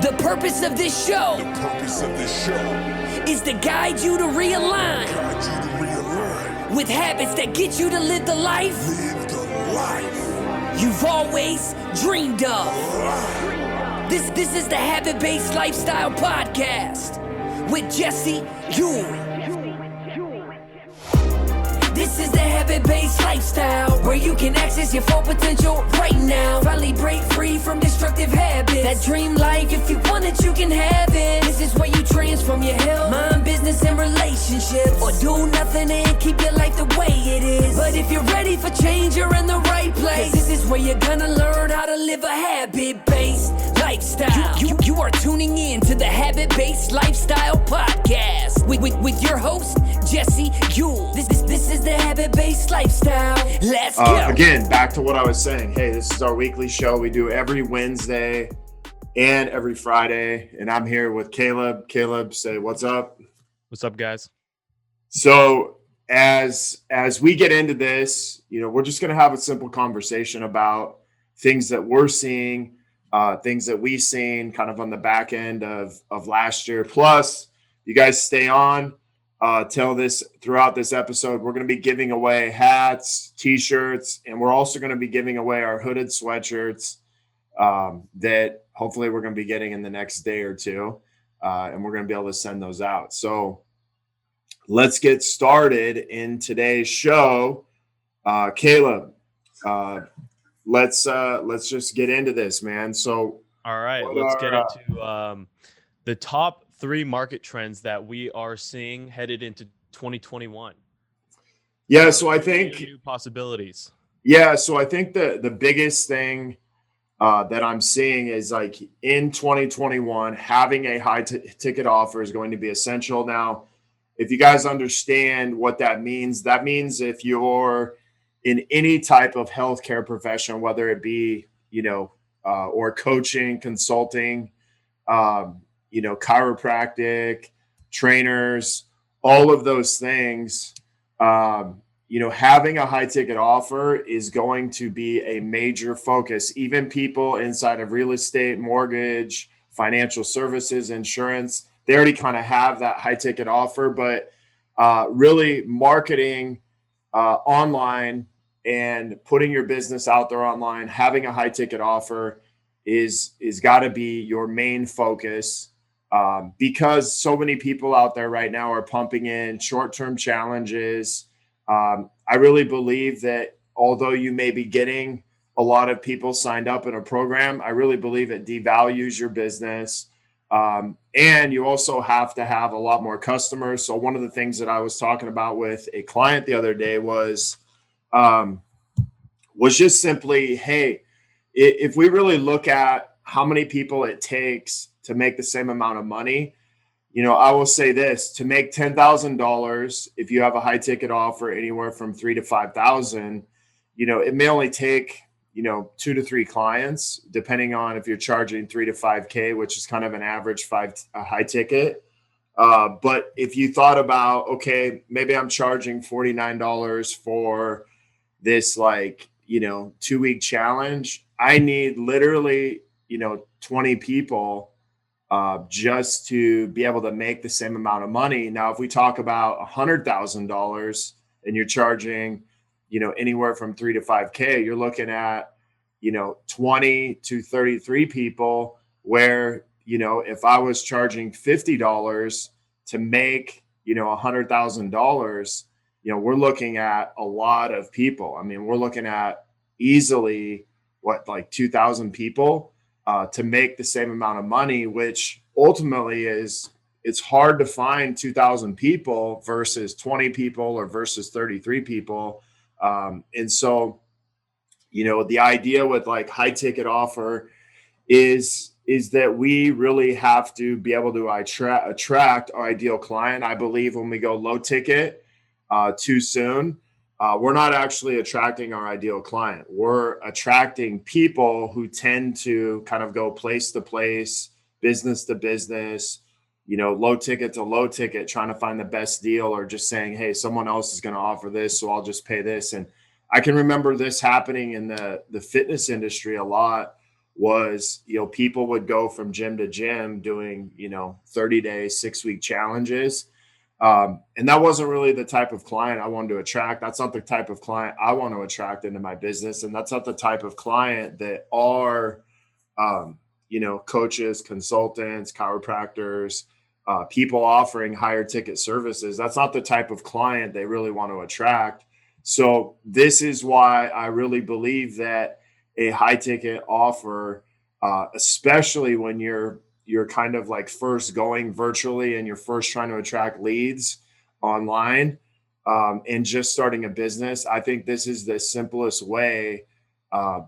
The purpose of this show is to guide you to realign with habits that get you to live the life you've always dreamed of. This is the Habit-Based Lifestyle Podcast with Jesse Ewing. This is the Habit-Based Lifestyle, where you can access your full potential right now. Finally break free from destructive habits. That dream life, if you want it, you can have it. This is where you transform your health, mind, business, and relationships. Or do nothing and keep your life the way it is. But if you're ready for change, you're in the right place. This is where you're gonna learn how to live a habit-based lifestyle. You are tuning in to the Habit-Based Lifestyle Podcast with your host, Jesse Ewing. This is the Habit-Based Lifestyle. Let's go. Again, back to what I was saying. Hey, this is our weekly show. We do every Wednesday and every Friday. And I'm here with Caleb. Caleb, say what's up. What's up, guys? So as we get into this, we're just going to have a simple conversation about things that we're seeing, things that we've seen kind of on the back end of last year. Plus, you guys stay on. Throughout this episode, we're going to be giving away hats, t-shirts, and we're also going to be giving away our hooded sweatshirts that hopefully we're going to be getting in the next day or two, and we're going to be able to send those out. So let's get started in today's show. Caleb, let's just get into this, man. So all right, let's get into the top 3 market trends that we are seeing headed into 2021. Yeah, so I think new possibilities. Yeah, so I think the biggest thing that I'm seeing is like in 2021, having a high ticket offer is going to be essential. Now, if you guys understand what that means if you're in any type of healthcare profession, whether it be or coaching, consulting, chiropractic, trainers, all of those things, having a high ticket offer is going to be a major focus. Even people inside of real estate, mortgage, financial services, insurance, they already kind of have that high ticket offer, but really marketing online and putting your business out there online, having a high ticket offer is got to be your main focus. Because so many people out there right now are pumping in short-term challenges. I really believe that although you may be getting a lot of people signed up in a program, I really believe it devalues your business. And you also have to have a lot more customers. So one of the things that I was talking about with a client the other day was just simply, hey, if we really look at how many people it takes to make the same amount of money, I will say this: to make $10,000, if you have a high ticket offer anywhere from 3,000 to 5,000, it may only take 2 to 3 clients, depending on if you're charging 3 to 5K, which is kind of an average high ticket. But if you thought about, okay, maybe I'm charging $49 for this 2-week challenge, I need literally 20 people just to be able to make the same amount of money. Now, if we talk about $100,000 and you're charging, anywhere from 3 to 5K, you're looking at, 20 to 33 people where, if I was charging $50 to make, $100,000, we're looking at a lot of people. I mean, we're looking at easily 2,000 people to make the same amount of money, which ultimately it's hard to find 2,000 people versus 20 people or versus 33 people. And so, the idea with high ticket offer is that we really have to be able to attract our ideal client. I believe when we go low ticket too soon, we're not actually attracting our ideal client. We're attracting people who tend to kind of go place to place, business to business, low ticket to low ticket, trying to find the best deal, or just saying, hey, someone else is going to offer this, so I'll just pay this. And I can remember this happening in the fitness industry a lot, was, people would go from gym to gym doing, 30-day, 6-week challenges. And that wasn't really the type of client I wanted to attract. That's not the type of client I want to attract into my business. And that's not the type of client that are, coaches, consultants, chiropractors, people offering higher ticket services. That's not the type of client they really want to attract. So this is why I really believe that a high ticket offer, especially when you're kind of like first going virtually and you're first trying to attract leads online, and just starting a business, I think this is the simplest way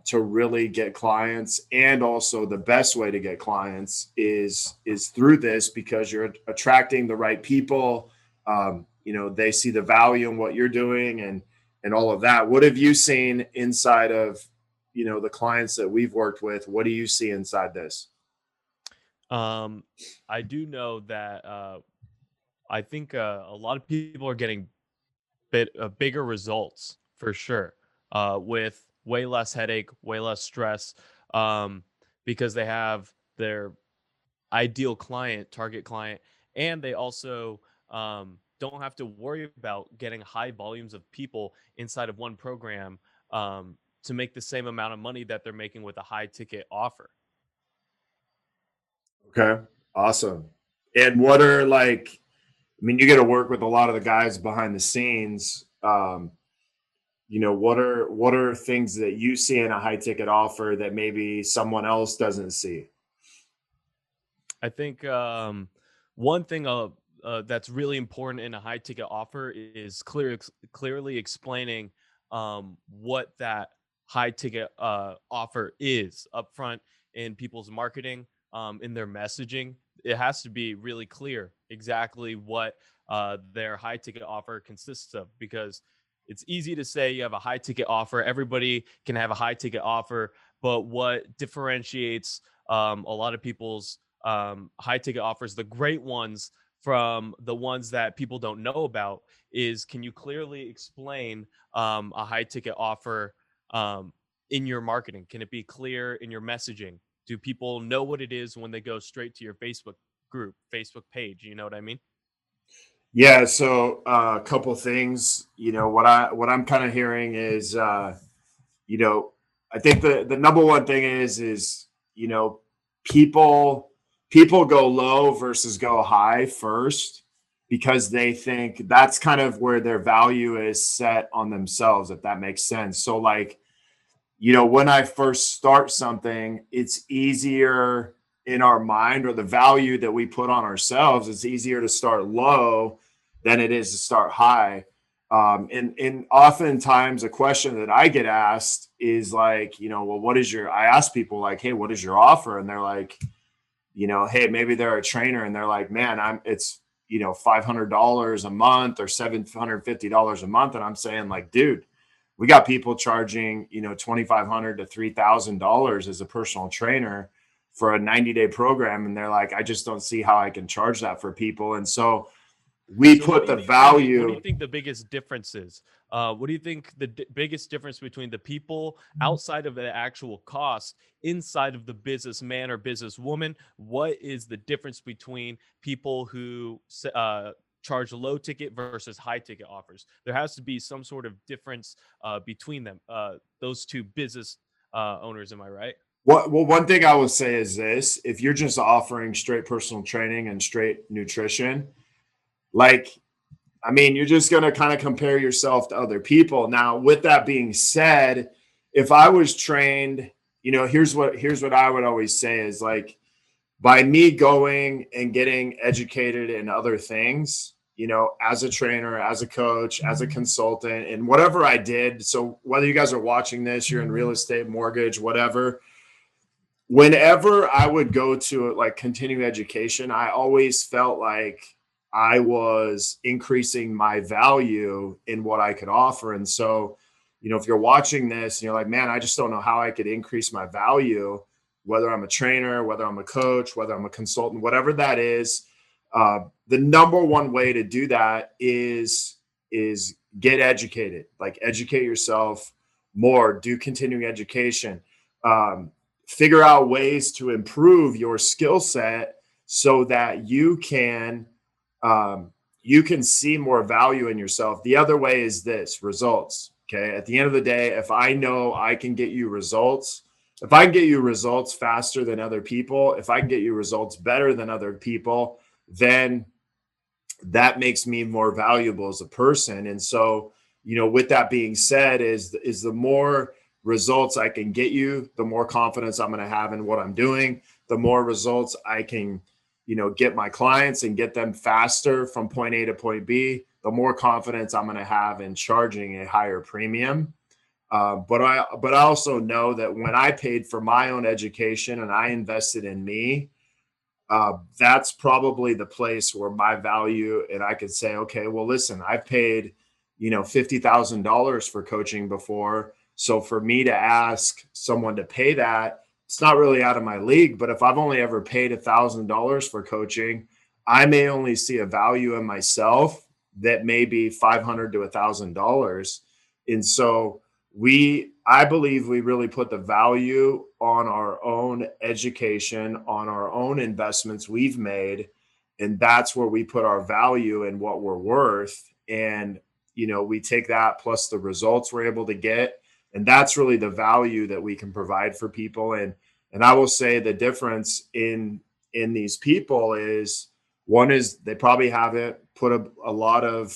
to really get clients. And also the best way to get clients is through this, because you're attracting the right people. They see the value in what you're doing and all of that. What have you seen inside of, the clients that we've worked with? What do you see inside this? I do know that I think a lot of people are getting bigger results for sure, with way less headache, way less stress, because they have their ideal client, target client, and they also don't have to worry about getting high volumes of people inside of one program to make the same amount of money that they're making with a high ticket offer. Okay, awesome. And what are you get to work with a lot of the guys behind the scenes. What are things that you see in a high ticket offer that maybe someone else doesn't see? I think one thing that's really important in a high ticket offer is clearly explaining what that high ticket offer is upfront in people's marketing, in their messaging. It has to be really clear exactly what their high ticket offer consists of, because it's easy to say you have a high ticket offer. Everybody can have a high ticket offer, but what differentiates a lot of people's high ticket offers, the great ones, from the ones that people don't know about, is can you clearly explain a high ticket offer in your marketing? Can it be clear in your messaging? Do people know what it is when they go straight to your Facebook group, Facebook page? You know what I mean? Yeah. So a couple things, what I'm kind of hearing is, I think the number one thing is, people go low versus go high first, because they think that's kind of where their value is set on themselves, if that makes sense. So when I first start something, it's easier in our mind, or the value that we put on ourselves, it's easier to start low than it is to start high. And oftentimes a question that I get asked is well, I ask people hey, what is your offer? And they're like, hey, maybe they're a trainer and they're like, man, it's $500 a month or $750 a month. And I'm saying dude, we got people charging, $2,500 to $3,000 as a personal trainer for a 90-day program. And they're like, I just don't see how I can charge that for people. And so we put the value. What do you think the biggest difference is? What do you think the biggest difference between the people outside of the actual cost, inside of the businessman or businesswoman? What is the difference between people who charge low ticket versus high ticket offers? There has to be some sort of difference between them, those two business owners. Am I right? Well, one thing I would say is this: if you're just offering straight personal training and straight nutrition, you're just going to kind of compare yourself to other people. Now, with that being said, if I was trained, here's what I would always say is by me going and getting educated in other things, as a trainer, as a coach, as a consultant, and whatever I did. So whether you guys are watching this, you're in real estate, mortgage, whatever, whenever I would go to continuing education, I always felt like I was increasing my value in what I could offer. And so, if you're watching this and you're like, man, I just don't know how I could increase my value, whether I'm a trainer, whether I'm a coach, whether I'm a consultant, whatever that is, the number one way to do that is get educated, educate yourself more, do continuing education. figure out ways to improve your skill set so that you can see more value in yourself. The other way is this: results. Okay. At the end of the day, if I know I can get you results, if I can get you results faster than other people, if I can get you results better than other people, then that makes me more valuable as a person. And so, with that being said, is the more results I can get you, the more confidence I'm going to have in what I'm doing, the more results I can, get my clients and get them faster from point A to point B, the more confidence I'm going to have in charging a higher premium. But I also know that when I paid for my own education and I invested in me, that's probably the place where my value, and I could say, okay, well, listen, I've paid, $50,000 for coaching before. So for me to ask someone to pay that, it's not really out of my league. But if I've only ever paid $1,000 for coaching, I may only see a value in myself that may be $500 to $1,000. And so I believe we really put the value on our own education, on our own investments we've made. And that's where we put our value in what we're worth. And, we take that plus the results we're able to get. And that's really the value that we can provide for people. And I will say the difference in these people is, one is they probably haven't put a lot of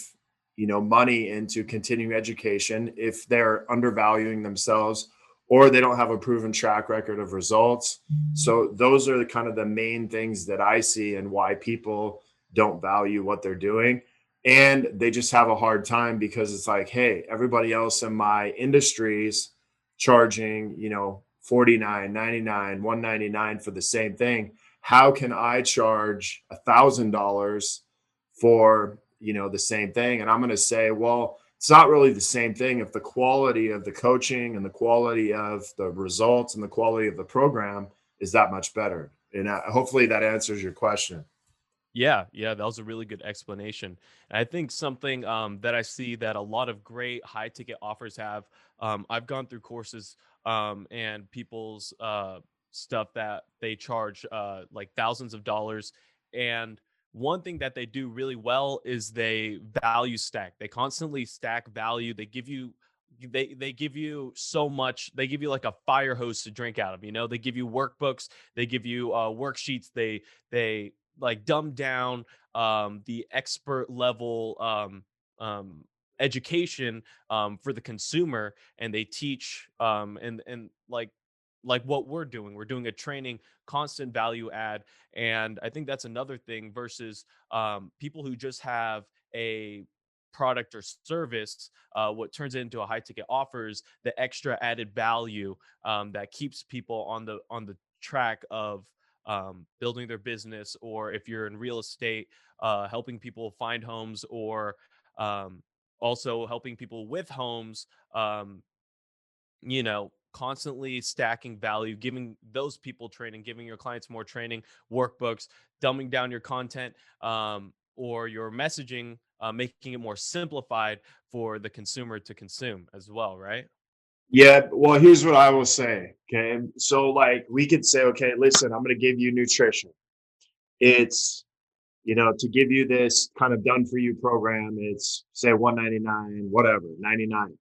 money into continuing education if they're undervaluing themselves, or they don't have a proven track record of results. So those are kind of the main things that I see and why people don't value what they're doing. And they just have a hard time because it's like, hey, everybody else in my industry's charging, $49, $99, $199 for the same thing. How can I charge $1,000 for the same thing? And I'm going to say, well, it's not really the same thing if the quality of the coaching and the quality of the results and the quality of the program is that much better. And hopefully that answers your question. Yeah, that was a really good explanation. And I think something that I see that a lot of great high ticket offers have. I've gone through courses and people's stuff that they charge like thousands of dollars. And one thing that they do really well is they value stack. They constantly stack value. They give you so much. They give you like a fire hose to drink out of. They give you workbooks. They give you worksheets. They like dumb down the expert level education for the consumer, and they teach and like what we're doing. We're doing a training, constant value add, and I think that's another thing versus people who just have a product or service. What turns it into a high ticket offers the extra added value that keeps people on the track of building their business, or if you're in real estate, helping people find homes, or also helping people with homes, constantly stacking value, giving those people training, giving your clients more training, workbooks, dumbing down your content or your messaging, making it more simplified for the consumer to consume as well, right? Yeah. Well, here's what I will say. Okay. So like we could say, okay, listen, I'm going to give you nutrition. It's, to give you this kind of done for you program, it's say $199, whatever, 99.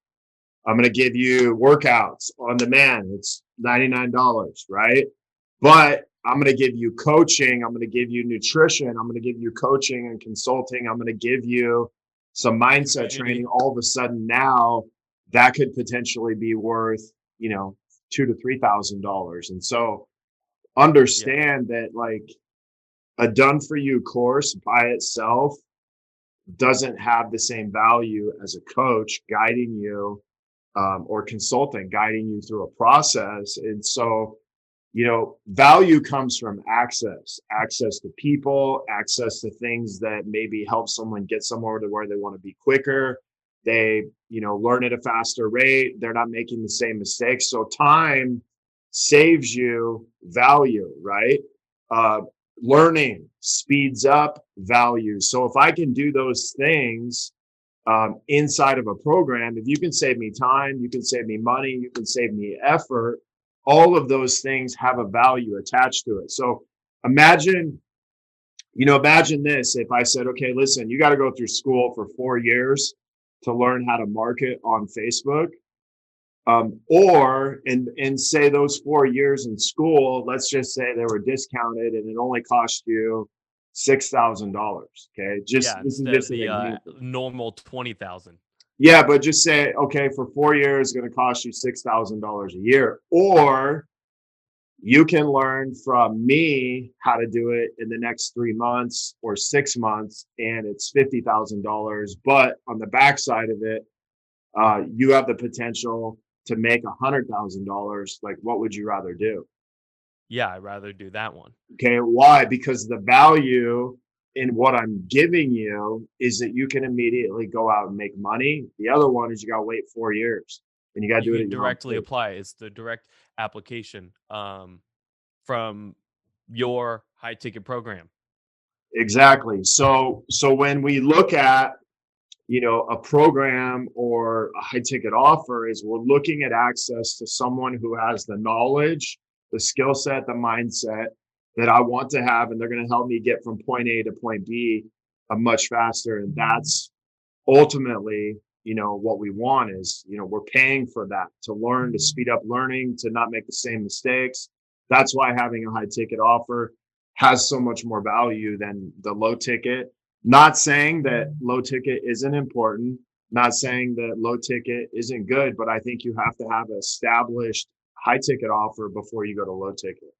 I'm going to give you workouts on demand. It's $99, right? But I'm going to give you coaching. I'm going to give you nutrition. I'm going to give you coaching and consulting. I'm going to give you some mindset training. All of a sudden now that could potentially be worth, $2,000 to $3,000. And so understand that like a done for you course by itself doesn't have the same value as a coach guiding you or consultant guiding you through a process. And so, value comes from access to people, access to things that maybe help someone get somewhere to where they want to be quicker. They, learn at a faster rate. They're not making the same mistakes. So time saves you value, right? Learning speeds up value. So if I can do those things inside of a program, if you can save me time, you can save me money, you can save me effort, all of those things have a value attached to it. So imagine, imagine this. If I said, okay, listen, you got to go through school for 4 years to learn how to market on Facebook. Or and say those 4 years in school, let's just say they were discounted and it only cost you $6,000. Okay, Yeah, this is instead of just an the example. normal 20,000. Yeah, but just say, okay, for 4 years, it's going to cost you $6,000 a year, or you can learn from me how to do it in the next 3 months or 6 months, and it's $50,000. But on the backside of it, you have the potential to make $100,000. Like, what would you rather do? Yeah, I'd rather do that one. Okay, why? Because the value in what I'm giving you is that you can immediately go out and make money. The other one is you got to wait 4 years and you got to You do it can at your own directly pace. apply. It's the direct application from your high ticket program. Exactly. So when we look at a program or a high ticket offer, is we're looking at access to someone who has the knowledge, the skill set, the mindset that I want to have, and they're going to help me get from point A to point B much faster. And that's ultimately, what we want is, we're paying for that to learn, to speed up learning, to not make the same mistakes. That's why having a high ticket offer has so much more value than the low ticket. Not saying that low ticket isn't important, not saying that low ticket isn't good, but I think you have to have an established high ticket offer before you go to low ticket.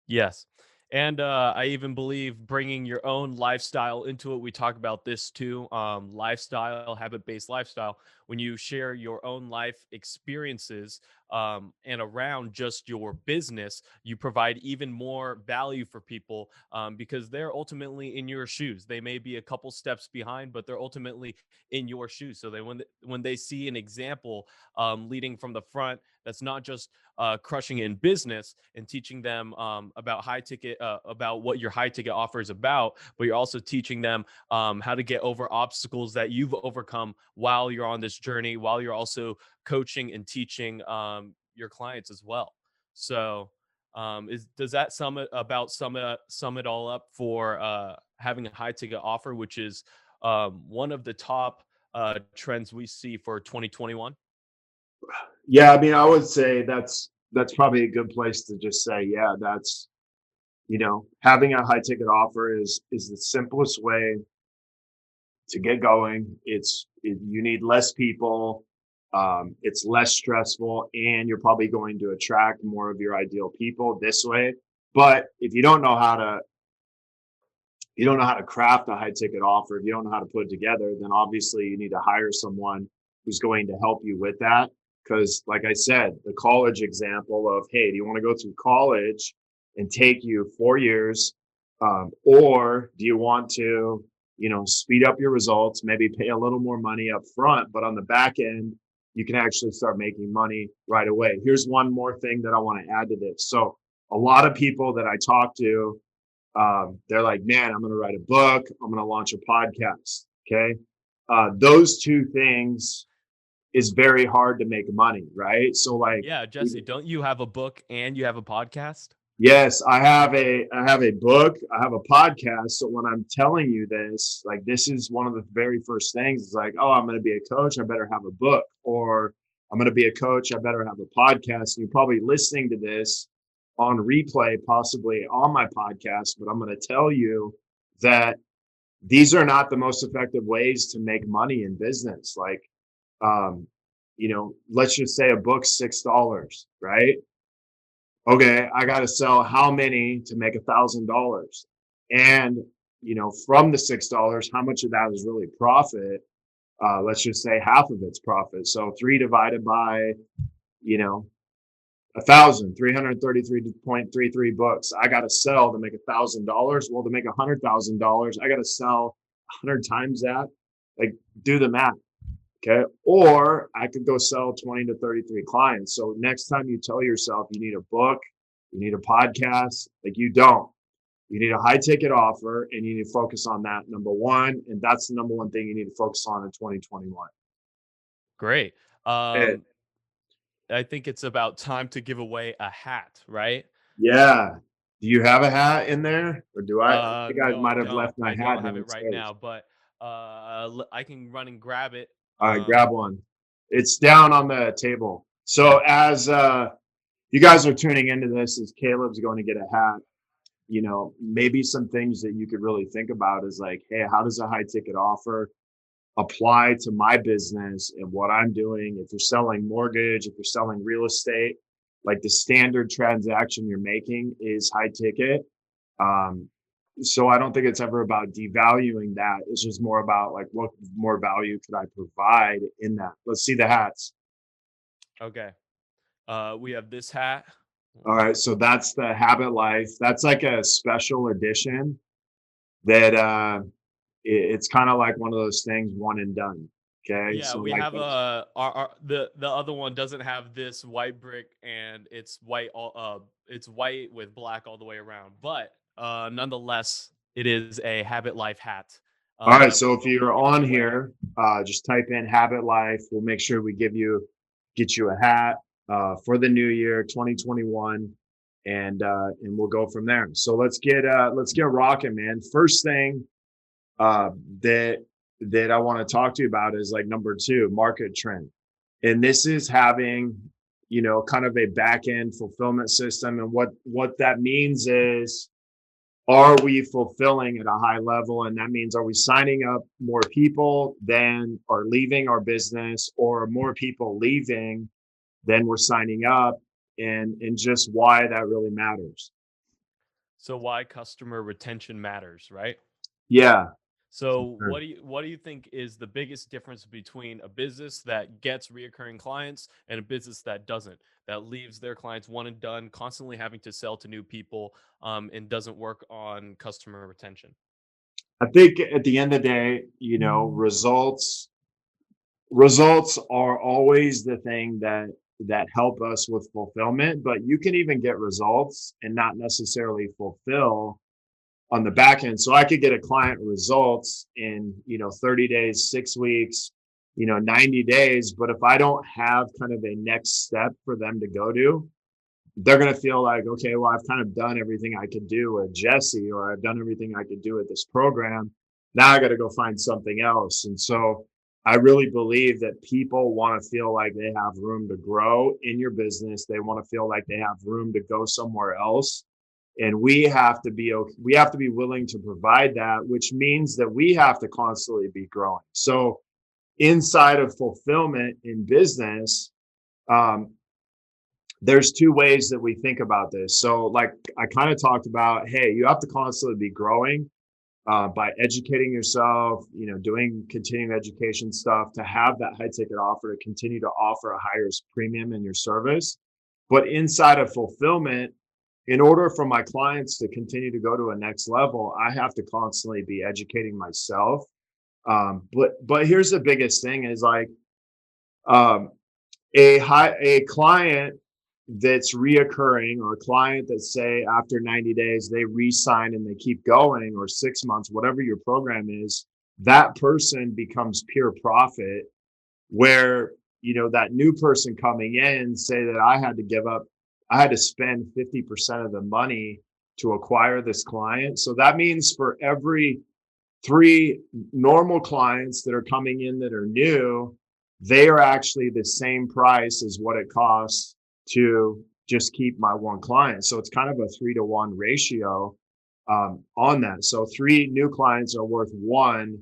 Yes. And I even believe bringing your own lifestyle into it. We talk about this too, lifestyle, habit-based lifestyle. When you share your own life experiences and around just your business, you provide even more value for people because they're ultimately in your shoes. They may be a couple steps behind, but they're ultimately in your shoes. So when they see an example leading from the front, that's not just crushing in business and teaching them about about what your high ticket offer is about, but you're also teaching them how to get over obstacles that you've overcome while you're on this journey, while you're also coaching and teaching your clients as well. So does that sum it all up for having a high ticket offer, which is one of the top trends we see for 2021? Yeah, I mean, I would say that's probably a good place to just say, yeah, that's having a high ticket offer is the simplest way to get going. You need less people, it's less stressful, and you're probably going to attract more of your ideal people this way. But if you don't know how to craft a high ticket offer, if you don't know how to put it together, then obviously you need to hire someone who's going to help you with that. Because, like I said, the college example of, hey, do you want to go through college and take you 4 years? Or do you want to, speed up your results, maybe pay a little more money up front, but on the back end, you can actually start making money right away. Here's one more thing that I want to add to this. So, a lot of people that I talk to, they're like, man, I'm going to write a book, I'm going to launch a podcast. Okay. Those two things is very hard to make money, right? So, like, Yeah, Jesse, don't you have a book and you have a podcast? yes, I have a book, I have a podcast. So when I'm telling you this, like, this is one of the very first things. It's like, oh, I'm going to be a coach, I better have a book, or I'm going to be a coach, I better have a podcast. And you're probably listening to this on replay, possibly on my podcast, but I'm going to tell you that these are not the most effective ways to make money in business. Like, um, let's just say a book's $6, right? Okay, I got to sell how many to make $1,000? And, from the $6, how much of that is really profit? Let's just say half of it's profit. So 3 divided by, 1,333.33 books. I got to sell to make $1,000. Well, to make $100,000, I got to sell 100 times that. Like, do the math. Okay. Or I could go sell 20 to 33 clients. So next time you tell yourself you need a book, you need a podcast, like, you don't. You need a high ticket offer and you need to focus on that, number one. And that's the number one thing you need to focus on in 2021. Great. And I think it's about time to give away a hat, right? Yeah. Do you have a hat in there, or do I think I No, I might have don't. left my I hat don't have it right downstairs. now, but I can run and grab it. All right, grab one. It's down on the table. So as you guys are tuning into this, as Caleb's going to get a hat, maybe some things that you could really think about is like, hey, how does a high ticket offer apply to my business and what I'm doing? If you're selling mortgage, if you're selling real estate, like the standard transaction you're making is high ticket. Um, so I don't think it's ever about devaluing that. It's just more about like what more value could I provide in that. Let's see the hats. Okay. We have this hat. All right, so that's the Habit Life. That's like a special edition that it's kind of like one of those things one and done. Okay, Yeah, so we like have our the other one doesn't have this white brick and it's white all it's white with black all the way around. But nonetheless, it is a Habit Life hat. all right, That so if we'll be you're giving on away. here, just type in Habit Life. We'll make sure we get you a hat for the new year 2021, and we'll go from there. So let's get rocking, man. First thing uh, that that I want to talk to you about is like number two, market trend, and this is having kind of a back end fulfillment system, and what that means is, are we fulfilling at a high level? And that means, are we signing up more people than are leaving our business, or more people leaving than we're signing up, and just why that really matters. So why customer retention matters, right? Yeah. So Sure. what do you think is the biggest difference between a business that gets reoccurring clients and a business that doesn't, that leaves their clients one and done, constantly having to sell to new people, and doesn't work on customer retention? I think at the end of the day, results are always the thing that help us with fulfillment, but you can even get results and not necessarily fulfill on the back end. So I could get a client results in 30 days, 6 weeks, 90 days, but if I don't have kind of a next step for them to go to, they're going to feel like, okay, well, I've kind of done everything I could do with Jesse, or I've done everything I could do with this program. Now I got to go find something else. And so I really believe that people want to feel like they have room to grow in your business. They want to feel like they have room to go somewhere else. And we have to be willing to provide that, which means that we have to constantly be growing. So inside of fulfillment in business, um, there's two ways that we think about this. So, like I kind of talked about, hey, you have to constantly be growing by educating yourself, doing continuing education stuff to have that high ticket offer to continue to offer a higher premium in your service. But inside of fulfillment, in order for my clients to continue to go to a next level, I have to constantly be educating myself. But here's the biggest thing is like um, a client that's reoccurring, or a client that say after 90 days they re-sign and they keep going, or 6 months, whatever your program is, that person becomes pure profit, where that new person coming in say that I had to spend 50% of the money to acquire this client. So that means for every three normal clients that are coming in that are new, they are actually the same price as what it costs to just keep my one client. So it's kind of a 3-to-1 ratio on that. So three new clients are worth one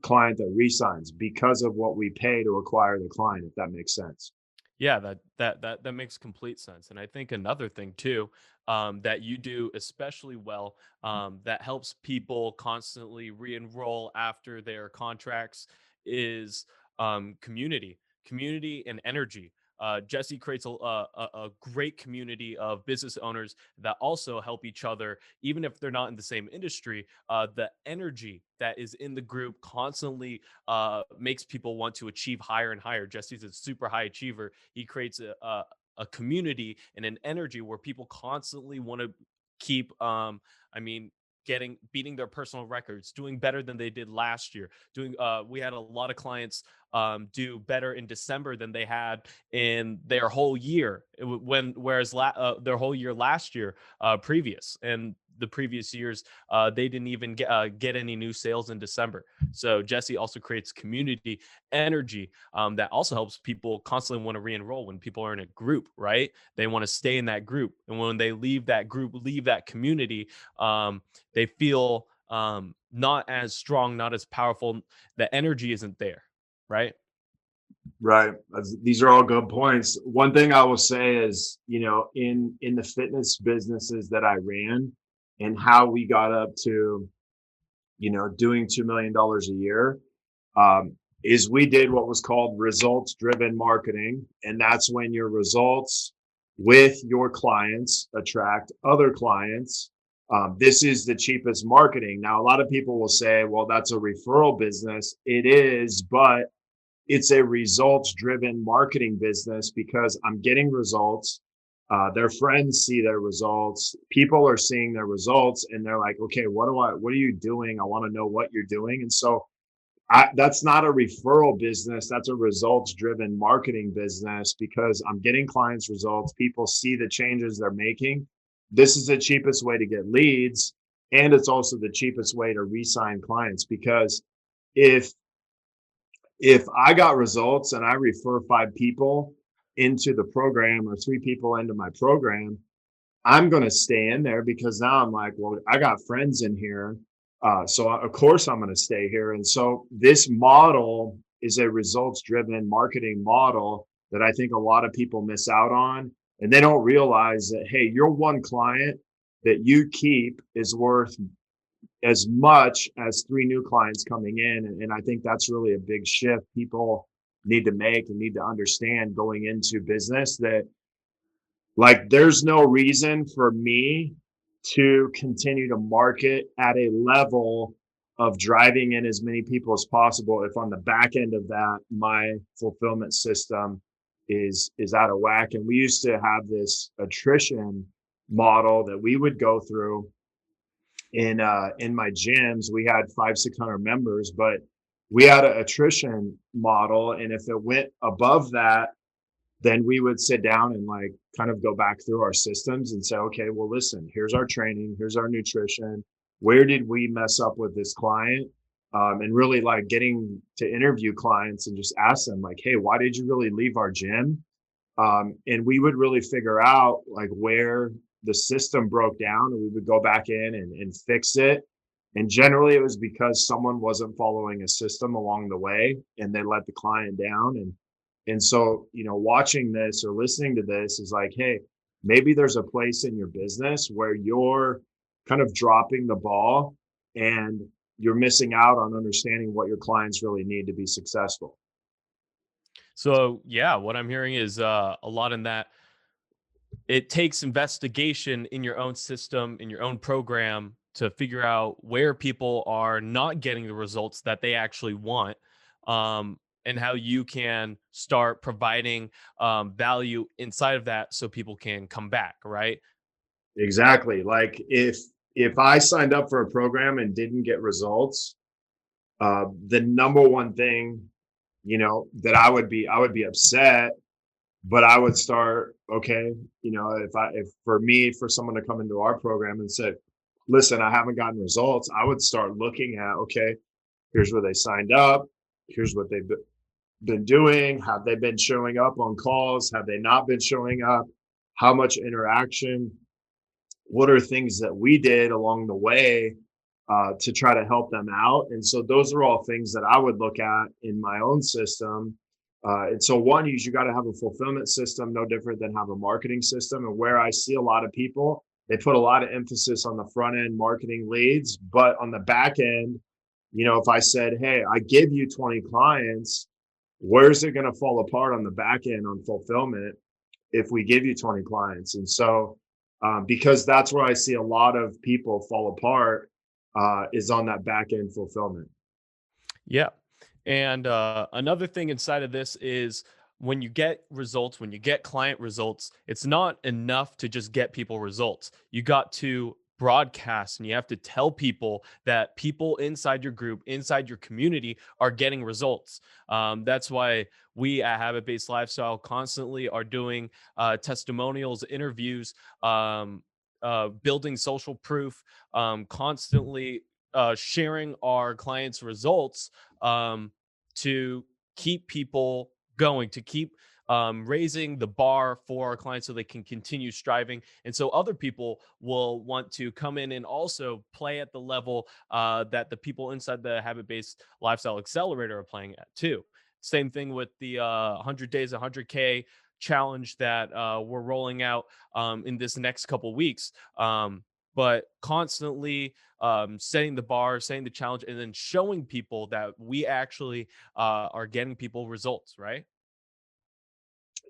client that resigns because of what we pay to acquire the client, if that makes sense. Yeah, that makes complete sense. And I think another thing too, that you do especially well, that helps people constantly re-enroll after their contracts is community and energy. Jesse creates a great community of business owners that also help each other, even if they're not in the same industry. The energy that is in the group constantly makes people want to achieve higher and higher. Jesse's a super high achiever. He creates a community and an energy where people constantly want to keep I mean beating their personal records, doing better than they did last year. We had a lot of clients do better in December than they had in their whole year, whereas their whole year last year, previous, and the previous years, they didn't even get any new sales in December. So Jesse also creates community energy, that also helps people constantly want to re-enroll. When people are in a group, right, they want to stay in that group, and when they leave that group, leave that community, they feel not as strong, not as powerful. The energy isn't there, right? Right. These are all good points. One thing I will say is, in the fitness businesses that I ran and how we got up to, doing $2 million a year, is we did what was called results driven marketing. And that's when your results with your clients attract other clients. This is the cheapest marketing. Now, a lot of people will say, well, that's a referral business. It is, but it's a results driven marketing business because I'm getting results. Their friends see their results. People are seeing their results and they're like, okay, what are you doing? I want to know what you're doing. And so that's not a referral business. That's a results driven marketing business because I'm getting clients results. People see the changes they're making. This is the cheapest way to get leads. And it's also the cheapest way to re-sign clients because if I got results and I refer 5 people into the program or 3 people into my program, I'm going to stay in there because now I'm like, well, I got friends in here. So of course I'm going to stay here. And so this model is a results driven marketing model that I think a lot of people miss out on. And they don't realize that, hey, your one client that you keep is worth as much as 3 new clients coming in. And I think that's really a big shift people need to make and need to understand going into business, that like there's no reason for me to continue to market at a level of driving in as many people as possible if on the back end of that my fulfillment system is out of whack. And we used to have this attrition model that we would go through in my gyms. We had 500-600 members, but we had an attrition model, and if it went above that, then we would sit down and like kind of go back through our systems and say, okay, well, listen, here's our training, here's our nutrition, where did we mess up with this client? And really like getting to interview clients and just ask them like, hey, why did you really leave our gym? And we would really figure out like where the system broke down, and we would go back in and fix it. And generally it was because someone wasn't following a system along the way and they let the client down. And so, watching this or listening to this is like, hey, maybe there's a place in your business where you're kind of dropping the ball and you're missing out on understanding what your clients really need to be successful. So yeah, what I'm hearing is a lot in that it takes investigation in your own system, in your own program, to figure out where people are not getting the results that they actually want, and how you can start providing value inside of that so people can come back, right? Exactly. Like if I signed up for a program and didn't get results, the number one thing, that I would be upset, but I would start, okay, if for someone to come into our program and say, listen, I haven't gotten results, I would start looking at, okay, here's where they signed up, here's what they've been doing, have they been showing up on calls, have they not been showing up, how much interaction, what are things that we did along the way to try to help them out. And so those are all things that I would look at in my own system. And so one is you got to have a fulfillment system, no different than have a marketing system. And where I see a lot of people, they put a lot of emphasis on the front end marketing leads, but on the back end, if I said, hey, I give you 20 clients, where's it going to fall apart on the back end on fulfillment if we give you 20 clients? And so because that's where I see a lot of people fall apart, is on that back end fulfillment. Yeah. And another thing inside of this is when you get results, when you get client results, it's not enough to just get people results. You got to broadcast and you have to tell people that people inside your group, inside your community are getting results. That's why we at Habit Based Lifestyle constantly are doing testimonials, interviews, building social proof, constantly sharing our clients' results, to keep people going, to keep raising the bar for our clients so they can continue striving. And so other people will want to come in and also play at the level that the people inside the Habit Based Lifestyle Accelerator are playing at too. Same thing with the 100 days, 100K challenge that we're rolling out in this next couple weeks. But constantly setting the bar, setting the challenge, and then showing people that we actually are getting people results, right?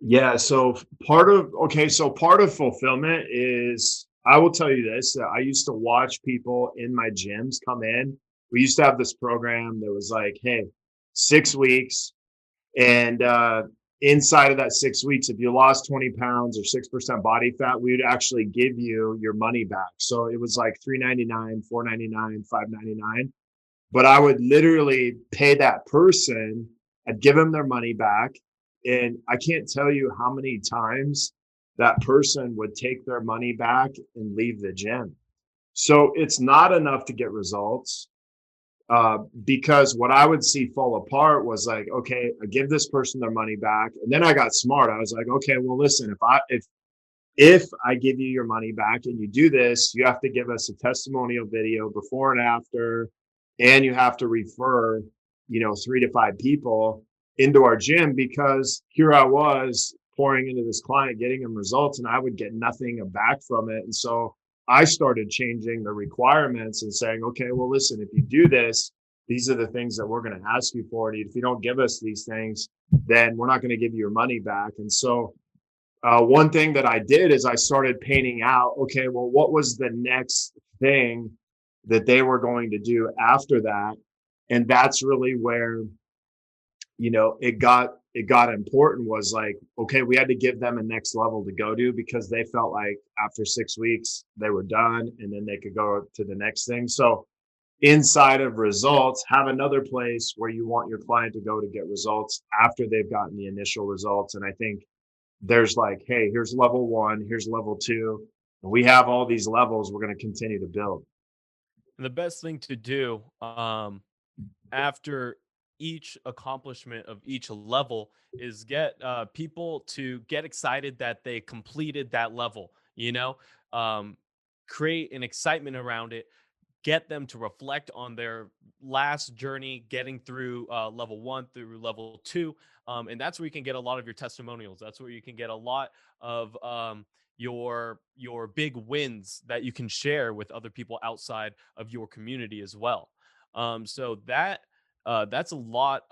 Yeah. So part of fulfillment is, I will tell you this, that I used to watch people in my gyms come in. We used to have this program that was like, hey, 6 weeks. And inside of that 6 weeks, if you lost 20 pounds or 6% body fat, we would actually give you your money back. So it was like $3.99, $4.99, $5.99. But I would literally pay that person, I'd give them their money back. And I can't tell you how many times that person would take their money back and leave the gym. So it's not enough to get results, because what I would see fall apart was like, okay, I give this person their money back. And then I got smart. I was like, okay, well, listen, if I give you your money back and you do this, you have to give us a testimonial video before and after, and you have to refer, 3 to 5 people into our gym, because here I was pouring into this client, getting them results, and I would get nothing back from it. And so I started changing the requirements and saying, okay, well, listen, if you do this, these are the things that we're going to ask you for. And if you don't give us these things, then we're not going to give you your money back. And so one thing that I did is I started painting out, okay, well, what was the next thing that they were going to do after that? And that's really where, it got important, was like, okay, we had to give them a next level to go to, because they felt like after 6 weeks they were done and then they could go to the next thing. So inside of results, have another place where you want your client to go to get results after they've gotten the initial results. And I think there's like, hey, here's level 1, here's level 2. And we have all these levels we're going to continue to build. And the best thing to do after each accomplishment of each level is get people to get excited that they completed that level, um, create an excitement around it, get them to reflect on their last journey getting through level 1 through level 2. And that's where you can get a lot of your testimonials. That's where you can get a lot of your big wins that you can share with other people outside of your community as well. So that's a lot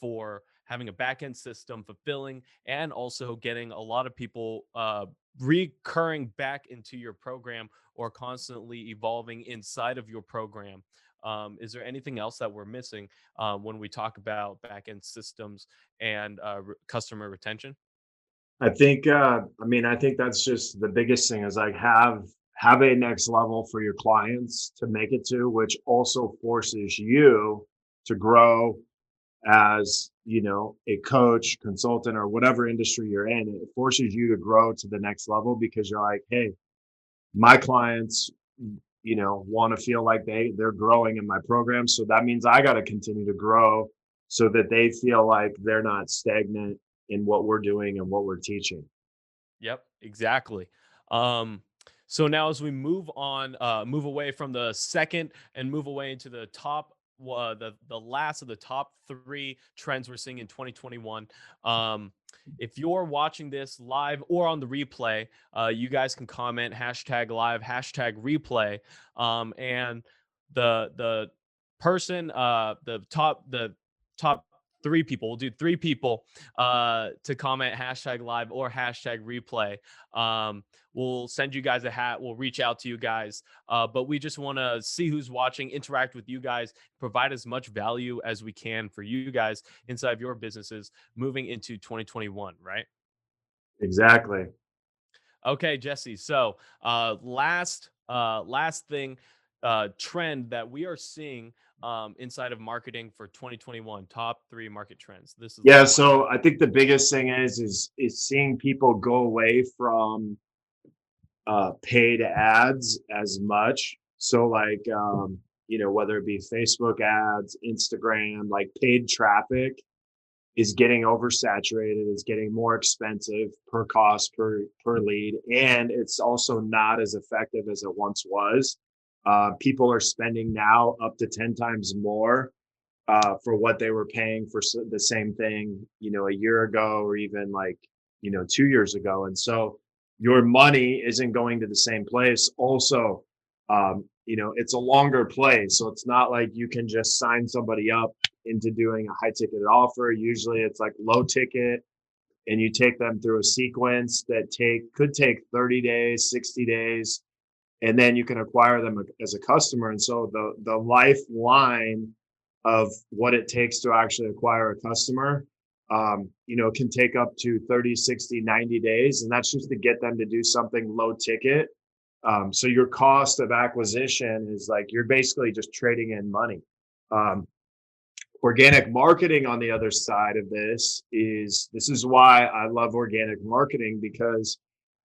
for having a back end system, fulfilling, and also getting a lot of people recurring back into your program or constantly evolving inside of your program. Is there anything else that we're missing when we talk about back end systems and customer retention? I think that's just the biggest thing, is like have a next level for your clients to make it to, which also forces you to grow as, a coach, consultant, or whatever industry you're in. It forces you to grow to the next level, because you're like, hey, my clients, want to feel like they're growing in my program. So that means I got to continue to grow so that they feel like they're not stagnant in what we're doing and what we're teaching. Yep, exactly. Um, so now as we move on, move away from the second and move away into the top, the last of the top three trends we're seeing in 2021. If you're watching this live or on the replay, you guys can comment hashtag live, hashtag replay, and the person, the top three people, we'll do three people to comment hashtag live or hashtag replay. We'll send you guys a hat. We'll reach out to you guys. But we just want to see who's watching, interact with you guys, provide as much value as we can for you guys inside of your businesses moving into 2021, right? Exactly. Okay, Jesse. So, last thing, trend that we are seeing inside of marketing for 2021, top 3 market trends. This is the Yeah, last one. so I think the biggest thing is seeing people go away from paid ads as much. So like whether it be Facebook ads, Instagram, like paid traffic is getting oversaturated, it's getting more expensive per cost per lead, and it's also not as effective as it once was. People are spending now up to 10 times more for what they were paying for the same thing, a year ago or even like, 2 years ago. And so your money isn't going to the same place. Also, it's a longer play. So it's not like you can just sign somebody up into doing a high ticket offer. Usually it's like low ticket, and you take them through a sequence that could take 30 days, 60 days, and then you can acquire them as a customer. And so the lifeline of what it takes to actually acquire a customer, can take up to 30, 60, 90 days. And that's just to get them to do something low ticket. So your cost of acquisition is like, you're basically just trading in money. Organic marketing, on the other side of this is why I love organic marketing, because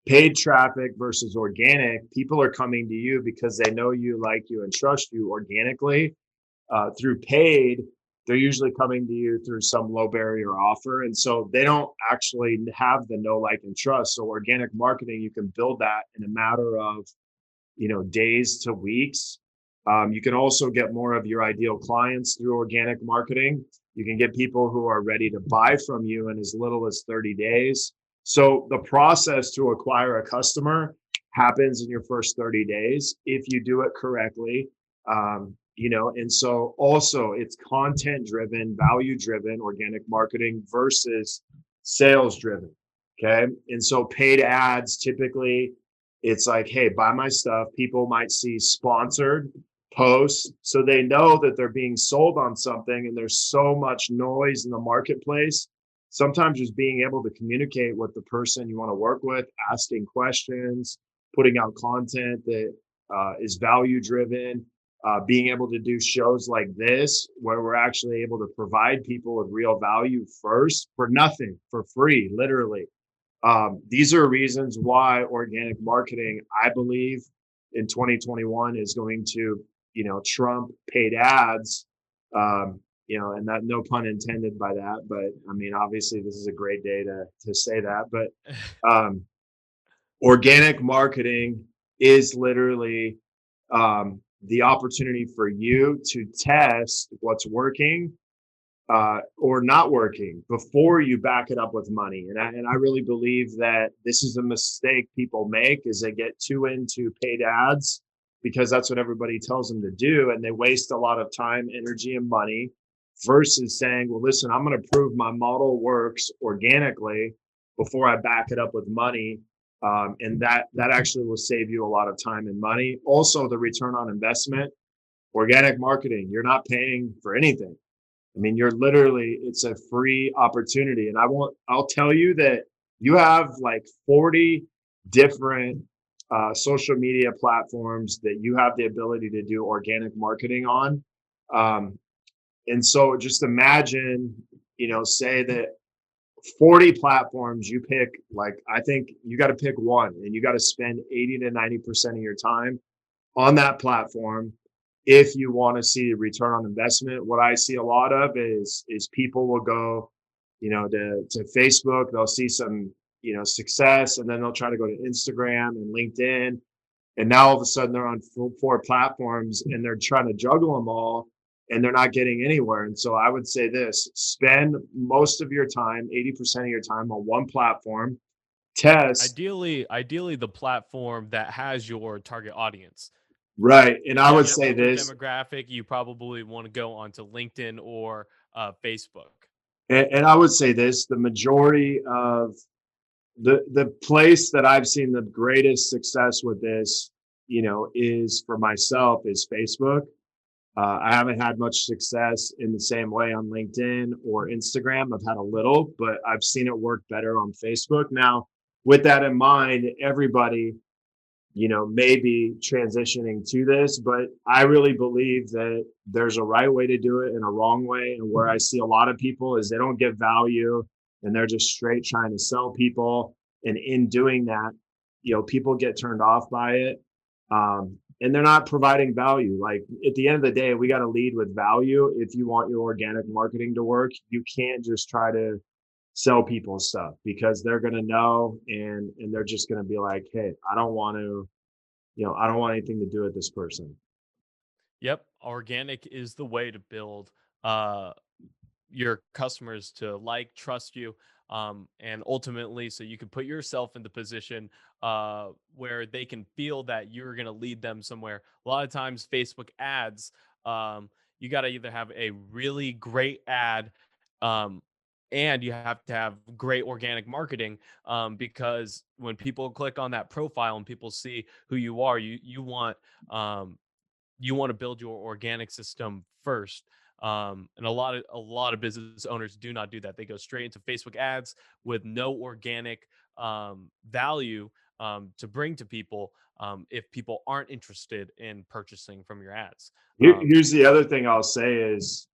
paid traffic versus organic, people are coming to you because they know you, like you, and trust you organically. Through paid, they're usually coming to you through some low barrier offer. And so they don't actually have the know, like, and trust. So organic marketing, you can build that in a matter of, days to weeks. You can also get more of your ideal clients through organic marketing. You can get people who are ready to buy from you in as little as 30 days. So the process to acquire a customer happens in your first 30 days if you do it correctly. And so also it's content driven, value driven, organic marketing versus sales driven. Okay. And so paid ads, typically it's like, hey, buy my stuff. People might see sponsored posts, so they know that they're being sold on something, and there's so much noise in the marketplace. Sometimes just being able to communicate with the person you want to work with, asking questions, putting out content that is value driven, being able to do shows like this where we're actually able to provide people with real value first for nothing, for free, literally. These are reasons why organic marketing, I believe, in 2021 is going to, trump paid ads. And that, no pun intended by that, but I mean, obviously this is a great day to say that, but organic marketing is literally the opportunity for you to test what's working or not working before you back it up with money. And I really believe that this is a mistake people make, is they get too into paid ads because that's what everybody tells them to do. And they waste a lot of time, energy, and money versus saying, well, listen, I'm going to prove my model works organically before I back it up with money. And that actually will save you a lot of time and money. Also, the return on investment, organic marketing, you're not paying for anything. I mean, it's a free opportunity. And I'll tell you that you have like 40 different social media platforms that you have the ability to do organic marketing on. And so just imagine, say that 40 platforms you pick, like, I think you got to pick one, and you got to spend 80 to 90% of your time on that platform. If you want to see return on investment, what I see a lot of is people will go, to Facebook, they'll see some, success, and then they'll try to go to Instagram and LinkedIn. And now all of a sudden they're on 4 platforms and they're trying to juggle them all, and they're not getting anywhere. And so I would say this: spend most of your time, 80% of your time, on one platform. Test. Ideally the platform that has your target audience. Right. And I would say this demographic, you probably want to go onto LinkedIn or Facebook. And I would say this: the majority of the place that I've seen the greatest success with this, is for myself, is Facebook. I haven't had much success in the same way on LinkedIn or Instagram. I've had a little, but I've seen it work better on Facebook. Now, with that in mind, everybody, may be transitioning to this, but I really believe that there's a right way to do it and a wrong way. And where I see a lot of people is they don't give value and they're just straight trying to sell people. And in doing that, people get turned off by it. And they're not providing value. Like at the end of the day, we got to lead with value. If you want your organic marketing to work, you can't just try to sell people stuff because they're going to know and they're just going to be like, hey, I don't want anything to do with this person. Yep, organic is the way to build uh your customers to like, trust you, and ultimately so you can put yourself in the position where they can feel that you're going to lead them somewhere. A lot of times Facebook ads, you got to either have a really great ad, um, and you have to have great organic marketing, because when people click on that profile and people see who you are, um, you want to build your organic system first. And a lot of business owners do not do that. They go straight into Facebook ads with no organic value to bring to people, if people aren't interested in purchasing from your ads. Here's the other thing I'll say is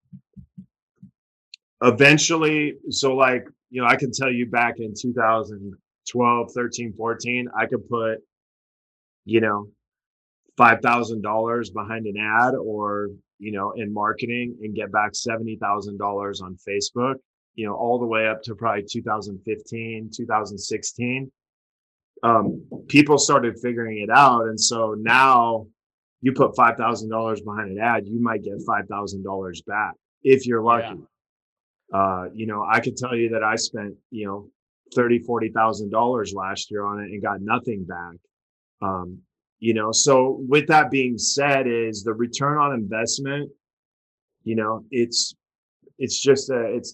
eventually, so like, I can tell you back in 2012, 13, 14, I could put, you know, $5,000 behind an ad or, in marketing and get back $70,000 on Facebook, all the way up to probably 2015, 2016. People started figuring it out. And so now you put $5,000 behind an ad, you might get $5,000 back if you're Yeah. lucky. I could tell you that I spent, $30,000, $40,000 last year on it and got nothing back. Um, so with that being said, is the return on investment, it's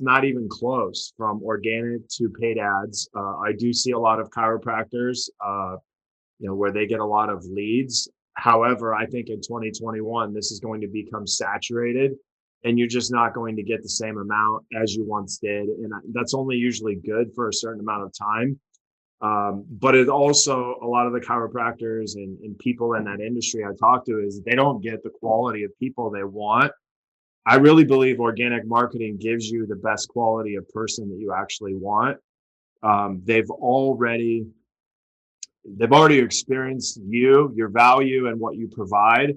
not even close from organic to paid ads. I do see a lot of chiropractors, where they get a lot of leads. However, I think in 2021, this is going to become saturated and you're just not going to get the same amount as you once did. And that's only usually good for a certain amount of time. But it also, a lot of the chiropractors and people in that industry I talk to is they don't get the quality of people they want. I really believe organic marketing gives you the best quality of person that you actually want. They've already experienced your value and what you provide.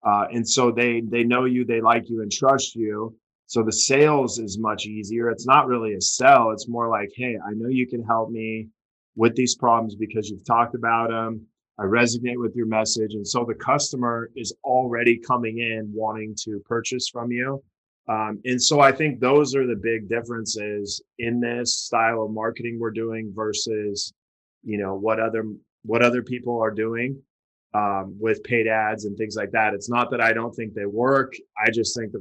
And so they know you, they like you and trust you. So the sales is much easier. It's not really a sell. It's more like, hey, I know you can help me with these problems because you've talked about them. I resonate with your message. And so the customer is already coming in wanting to purchase from you. And so I think those are the big differences in this style of marketing we're doing versus, what other people are doing with paid ads and things like that. It's not that I don't think they work. I just think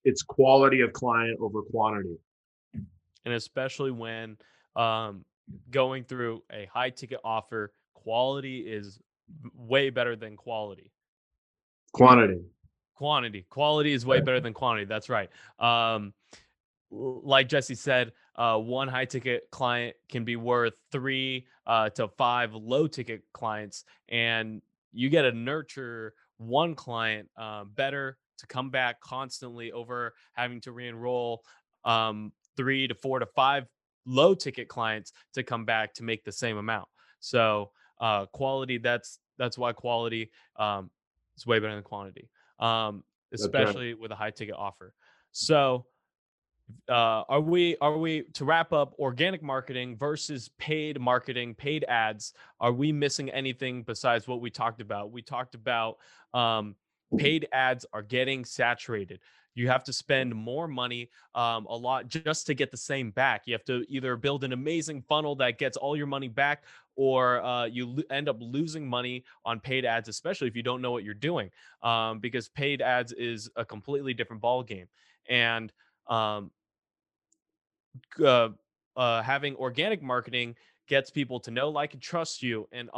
it's quality of client over quantity. And especially when um, going through a high ticket offer, quality is way better than quality. Quantity. Quality is way Right. better than quantity. That's right. Like Jesse said, one high ticket client can be worth 3 to 5 low ticket clients, and you get to nurture one client better to come back constantly over having to re-enroll 3 to 4 to 5 low ticket clients to come back to make the same amount. So quality, that's why quality is way better than quantity, That's right. especially with a high ticket offer. So are we to wrap up, organic marketing versus paid marketing, paid ads? Are we missing anything besides what we talked about? We talked about paid ads are getting saturated. You have to spend more money, a lot, just to get the same back. You have to either build an amazing funnel that gets all your money back, or end up losing money on paid ads, especially if you don't know what you're doing, because paid ads is a completely different ball game. And um, uh, having organic marketing gets people to know, like, and trust you, and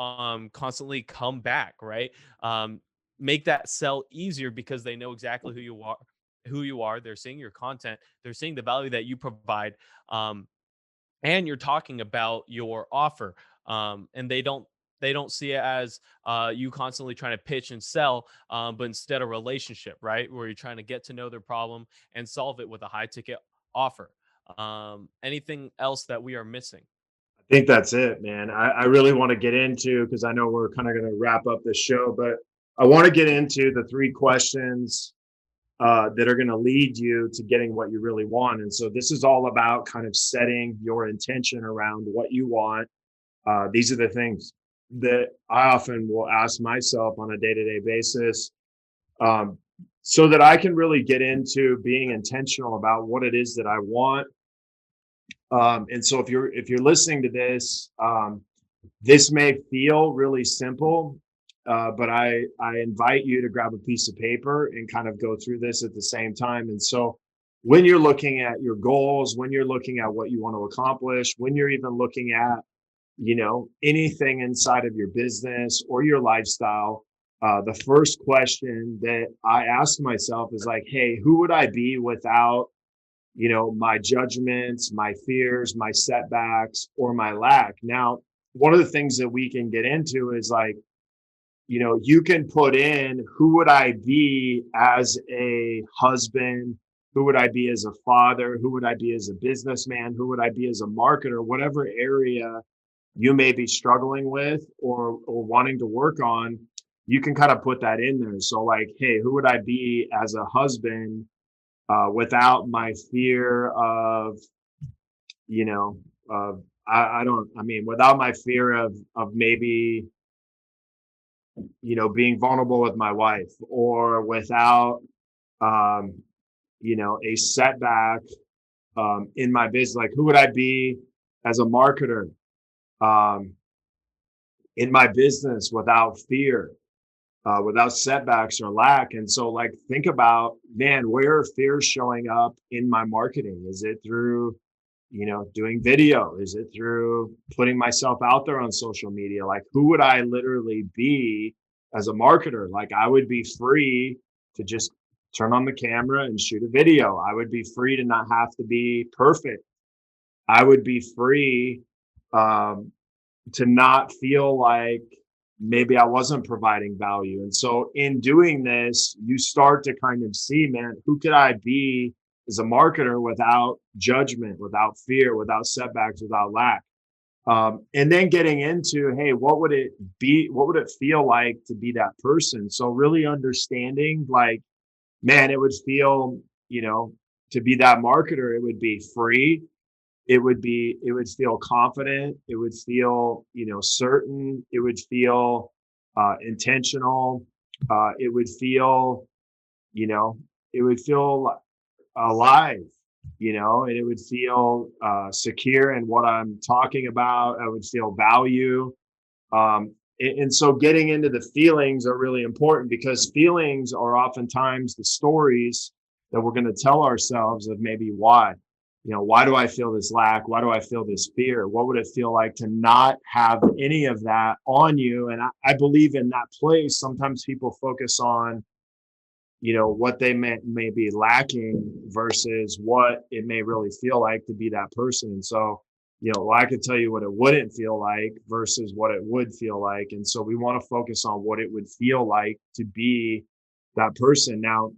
constantly come back, right? Um, make that sell easier because they know exactly who you are. They're seeing your content. They're seeing the value that you provide. And you're talking about your offer. And they don't see it as you constantly trying to pitch and sell, but instead a relationship, right? Where you're trying to get to know their problem and solve it with a high ticket offer. Anything else that we are missing? I think that's it, man. I really want to get into, because I know we're kind of going to wrap up this show, but I want to get into the 3 questions that are going to lead you to getting what you really want. And so this is all about kind of setting your intention around what you want. These are the things that I often will ask myself on a day-to-day basis, so that I can really get into being intentional about what it is that I want. And so if you're listening to this, this may feel really simple, but I invite you to grab a piece of paper and kind of go through this at the same time. And so when you're looking at your goals, when you're looking at what you want to accomplish, when you're even looking at, anything inside of your business or your lifestyle, the first question that I ask myself is like, hey, who would I be without, my judgments, my fears, my setbacks, or my lack? Now, one of the things that we can get into is like, you can put in, who would I be as a husband? Who would I be as a father? Who would I be as a businessman? Who would I be as a marketer? Whatever area you may be struggling with or wanting to work on, you can kind of put that in there. So like, hey, who would I be as a husband without my fear of, without my fear of maybe, being vulnerable with my wife, or without, a setback in my business. Like, who would I be as a marketer in my business without fear, without setbacks or lack? And so like, think about, man, where are fears showing up in my marketing? Is it through, doing video? Is it through putting myself out there on social media? Like, who would I literally be as a marketer? Like, I would be free to just turn on the camera and shoot a video. I would be free to not have to be perfect. I would be free to not feel like maybe I wasn't providing value. And so in doing this, you start to kind of see, man, who could I be as a marketer without judgment, without fear, without setbacks, without lack? And then getting into, hey, what would it be? What would it feel like to be that person? So really understanding, like, man, it would feel, to be that marketer, it would be free. It would feel confident. It would feel, certain. It would feel intentional. It would feel, alive, and it would feel secure in what I'm talking about. I would feel value. And so getting into the feelings are really important, because feelings are oftentimes the stories that we're going to tell ourselves of maybe why. Why do I feel this lack? Why do I feel this fear? What would it feel like to not have any of that on you? And I believe in that place, sometimes people focus on, what they may be lacking versus what it may really feel like to be that person. And so, I could tell you what it wouldn't feel like versus what it would feel like. And so we want to focus on what it would feel like to be that person. Now,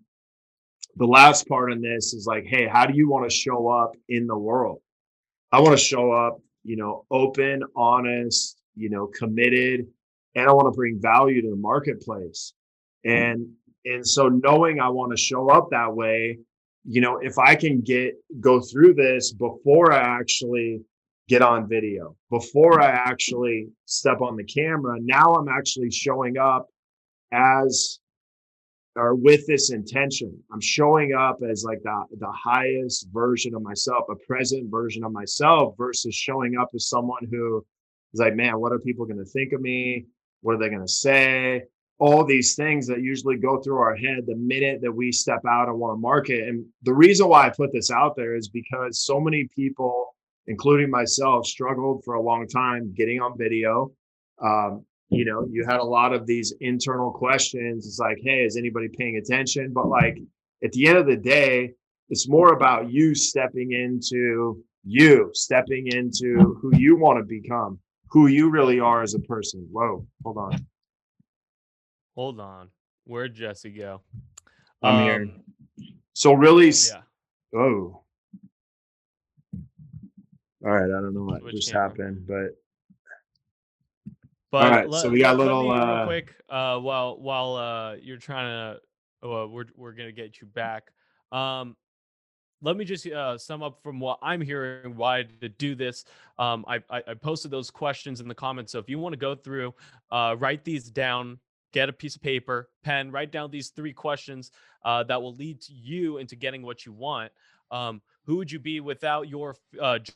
the last part in this is like, hey, how do you want to show up in the world? I want to show up, open, honest, committed, and I want to bring value to the marketplace. And so knowing I want to show up that way, if I can go through this before I actually get on video, before I actually step on the camera, now I'm actually showing up with this intention. I'm showing up as like the highest version of myself, a present version of myself, versus showing up as someone who is like, man, what are people going to think of me? What are they going to say? All these things that usually go through our head the minute that we step out and want to market. And the reason why I put this out there is because so many people, including myself, struggled for a long time getting on video. You had a lot of these internal questions. It's like, hey, is anybody paying attention? But like, at the end of the day, it's more about you stepping into who you want to become, who you really are as a person. Whoa, hold on. Where'd Jesse go? I'm here. So really, Yeah. oh, all right. I don't know what Switch just camera. happened, but But all right. So we got a little. let me real quick. While you're trying to, we're gonna get you back. Let me just sum up from what I'm hearing why to do this. I posted those questions in the comments. So if you want to go through, write these down, get a piece of paper, pen, write down these 3 questions that will lead to you into getting what you want. Who would you be without your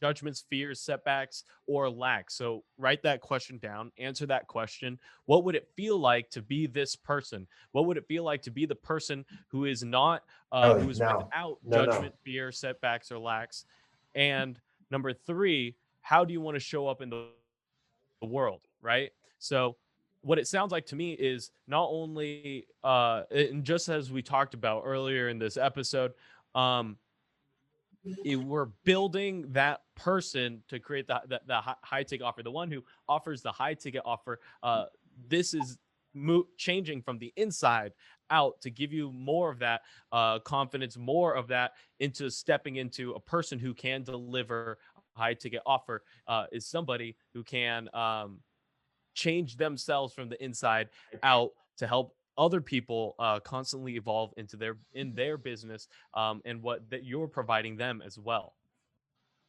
judgments, fears, setbacks, or lacks? So write that question down, answer that question. What would it feel like to be this person? What would it feel like to be the person who is not, who is without judgment, fear, setbacks, or lacks? And number 3, how do you want to show up in the world, right? So what it sounds like to me is not only, and just as we talked about earlier in this episode, we're building that person to create the high ticket offer, the one who offers the high ticket offer. This is changing from the inside out to give you more of that confidence, more of that into stepping into a person who can deliver a high ticket offer, is somebody who can change themselves from the inside out to help other people constantly evolve into their business, and what that you're providing them as well.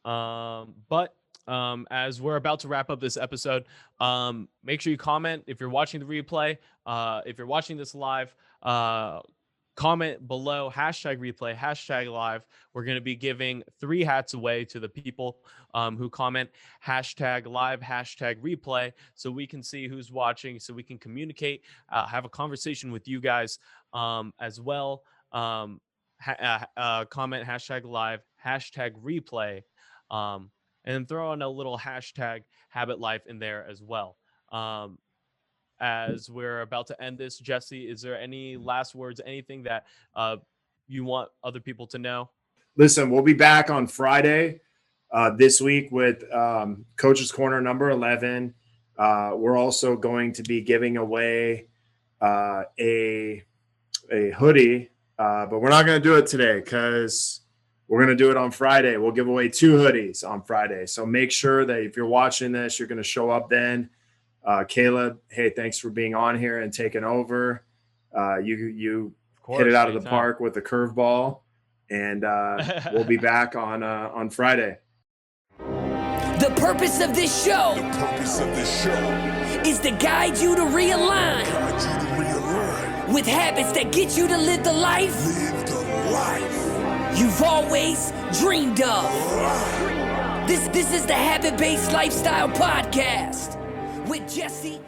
But as we're about to wrap up this episode, make sure you comment if you're watching the replay. If you're watching this live, comment below #replay, #live. We're going to be giving 3 hats away to the people who comment #live, #replay, so we can see who's watching, so we can communicate, have a conversation with you guys as well. Comment #live, #replay, and then throw on a little #habit life in there as well. As we're about to end this, Jesse, is there any last words, anything that you want other people to know? Listen, we'll be back on Friday this week with Coach's Corner number 11. We're also going to be giving away a hoodie, but we're not going to do it today because we're going to do it on Friday. We'll give away 2 hoodies on Friday. So make sure that if you're watching this, you're going to show up then. Caleb, hey, thanks for being on here and taking over. You hit it out of the park with the curveball, and we'll be back on Friday. The purpose of this show is to guide you to realign with habits that get you to live the life you've always dreamed of. This is the Habit-Based Lifestyle Podcast with Jesse